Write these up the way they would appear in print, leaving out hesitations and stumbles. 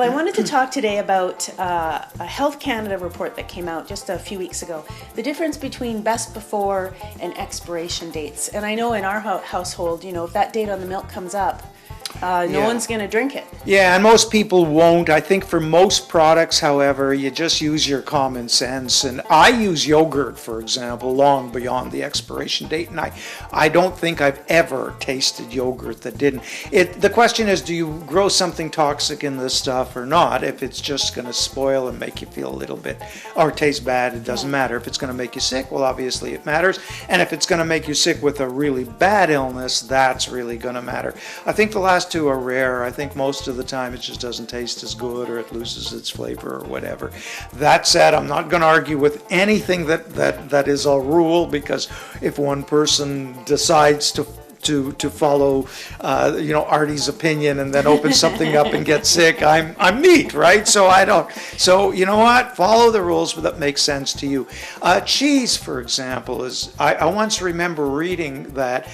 I wanted to talk today about a Health Canada report that came out just a few weeks ago. The difference between best before and expiration dates. And I know in our household, you know, if that date on the milk comes up, no one's going to drink it. Yeah, and most people won't. I think for most products, however, you just use your common sense. And I use yogurt, for example, long beyond the expiration date. And I don't think I've ever tasted yogurt that didn't. The question is, do you grow something toxic in this stuff or not? If it's just going to spoil and make you feel a little bit, or taste bad, it doesn't matter. If it's going to make you sick, well, obviously it matters. And if it's going to make you sick with a really bad illness, that's really going to matter. I think the last two are rare. I think most of the time it just doesn't taste as good, or it loses its flavor, or whatever. That said, I'm not going to argue with anything that is a rule, because if one person decides to follow, Artie's opinion and then open something up and get sick, I'm neat, right? So I don't. So you know what? Follow the rules that make sense to you. Cheese, for example, is. I once remember reading that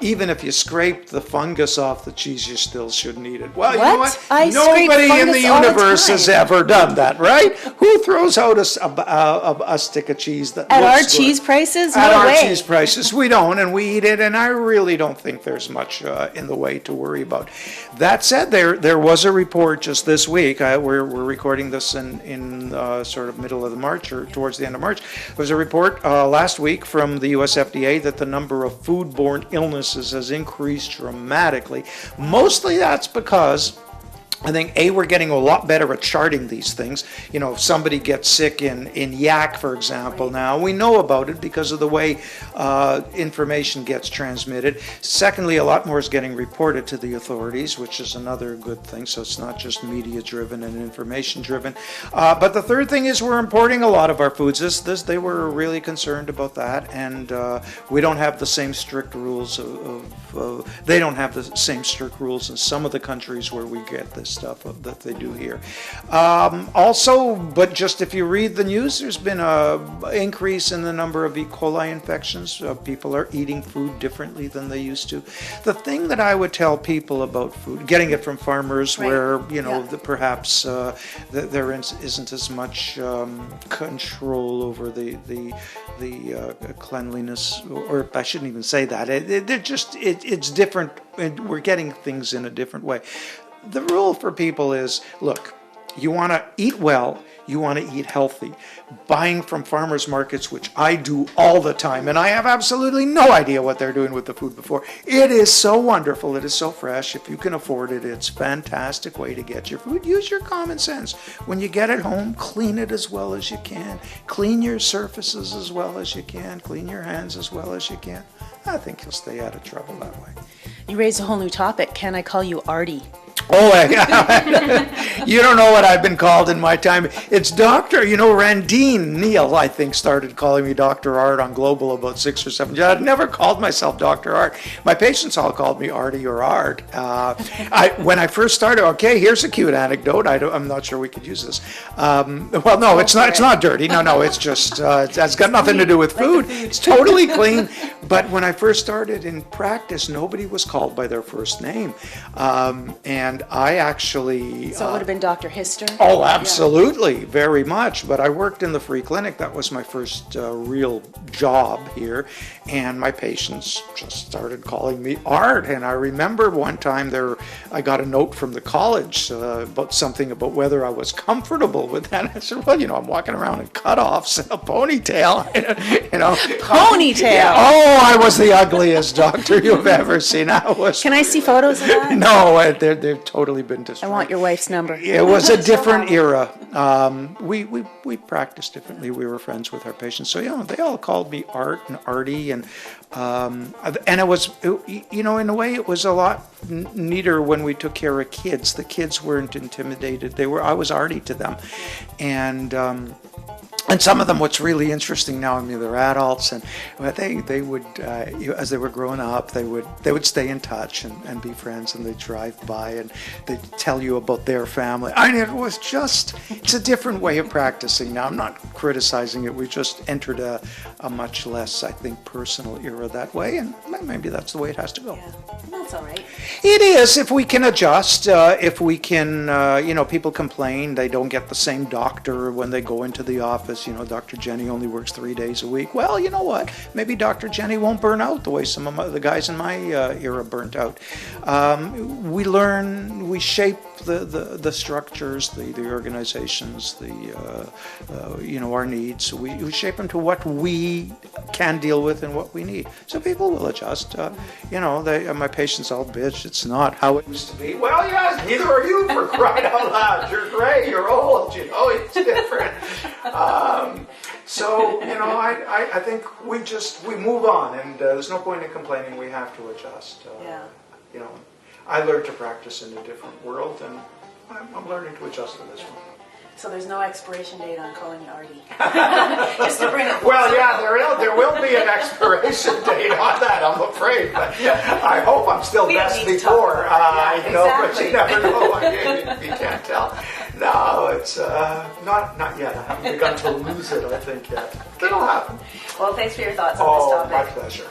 even if you scrape the fungus off the cheese, you still shouldn't eat it. Well, you know what? Nobody in the universe has ever done that, right? Who throws out a stick of cheese that at looks our good? cheese prices? At No our way. cheese prices, we don't, and we eat it, and I really don't think there's much in the way to worry about. That said, there was a report just this week. We're recording this in sort of middle of March, or towards the end of March. There was a report last week from the US FDA that the number of foodborne illnesses has increased dramatically. Mostly that's because I think, we're getting a lot better at charting these things. You know, if somebody gets sick in yak, for example, now, we know about it because of the way information gets transmitted. Secondly, a lot more is getting reported to the authorities, which is another good thing. So it's not just media-driven and information-driven. But the third thing is we're importing a lot of our foods. They were really concerned about that, and we don't have the same strict rules they don't have the same strict rules in some of the countries where we get this stuff that they do here. Also, but just if you read the news, there's been a increase in the number of E. coli infections. People are eating food differently than they used to. The thing that I would tell people about food, getting it from farmers, where perhaps there isn't as much control over the cleanliness, or I shouldn't even say that. It's different. We're getting things in a different way. The rule for people is, look, you want to eat well, you want to eat healthy. Buying from farmers markets, which I do all the time, and I have absolutely no idea what they're doing with the food before. It is so wonderful. It is so fresh. If you can afford it, it's a fantastic way to get your food. Use your common sense. When you get it home, clean it as well as you can. Clean your surfaces as well as you can. Clean your hands as well as you can. I think you'll stay out of trouble that way. You raised a whole new topic. Can I call you Artie? Oh, you don't know what I've been called in my time. It's Dr. Randine Neal, I think, started calling me Dr. Art on Global about 6 or 7 years. I'd never called myself Dr. Art. My patients all called me Artie or Art. When I first started, here's a cute anecdote. I'm not sure we could use this. No, it's not. It's not dirty. No, it's just, it's got nothing to do with food. It's totally clean. But when I first started in practice, nobody was called by their first name. And I actually... So it would have been Dr. Hister? Oh, absolutely, very much. But I worked in the free clinic. That was my first real job here. And my patients just started calling me Art. And I remember one time I got a note from the college about something about whether I was comfortable with that. I said, well, I'm walking around in cutoffs and a ponytail. Ponytail? Oh, I was the ugliest doctor you've ever seen. Can I see photos of that? No, they've totally been destroyed. I want your wife's number. It was a different era. We practiced differently. We were friends with our patients. So, they all called me Art and Artie. And it was, in a way, it was a lot neater when we took care of kids. The kids weren't intimidated. I was Artie to them. And some of them, what's really interesting now, they're adults, and they would, as they were growing up, they would stay in touch and be friends, and they'd drive by and they'd tell you about their family. It's a different way of practicing now. I'm not criticizing it. We just entered a much less, I think, personal era that way, and maybe that's the way it has to go. Yeah, that's all right. It is, if we can adjust, if we can, people complain they don't get the same doctor when they go into the office. Dr. Jenny only works 3 days a week. Well, you know what? Maybe Dr. Jenny won't burn out the way some of the guys in my era burnt out. We learn, we shape the structures, the organizations, our needs. We shape them to what we can deal with and what we need. So people will adjust. My patients all bitch. It's not how it used to be. Well, yes, neither are you, for crying out loud. You're gray, you're old, it's different. I think we move on, and there's no point in complaining. We have to adjust. I learned to practice in a different world, and I'm learning to adjust to this one. So there's no expiration date on calling you Artie. Just to bring it. Well, yeah, there will be an expiration date on that, I'm afraid. But I hope I'm still best before. Exactly. But you never know. You can't tell. No, it's not yet. I haven't begun to lose it, I think, yet. It'll happen. Well, thanks for your thoughts on this topic. My pleasure.